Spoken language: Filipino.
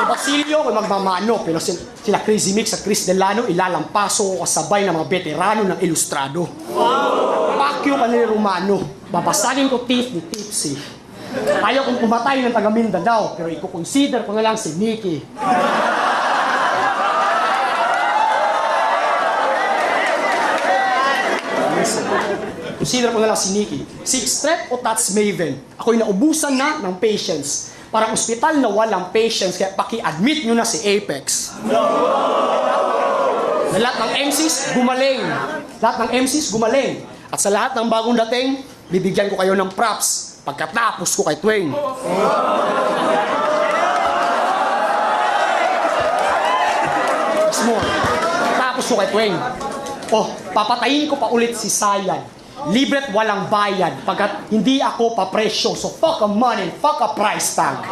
Basilio kung magmamano, pero sila Crazy Mix at Chris Delano, ilalampaso ko kasabay ng mga veterano ng Ilustrado. Pakyo ka ni Romano, babasagin ko teeth ni Tipsy. Ayaw kong pumatay ng taga Mindanao, pero i-consider ko na lang si Nikki. Consider ko na lang si Nikki. Si Strep o Tats Maven, ako'y naubusan na ng patience. Parang ospital na walang patience, kaya paki-admit nyo na si Apex. Na lahat ng MCs, gumaling. Lahat ng MCs, gumaling. At sa lahat ng bagong dating, bibigyan ko kayo ng props pagkatapos ko kay Twain. It's more. Tapos ko kay Twain. Oh, papatayin ko pa ulit si Sayan. Libret walang bayad pagkat hindi ako papresyo. So fuck a money, fuck a price tag.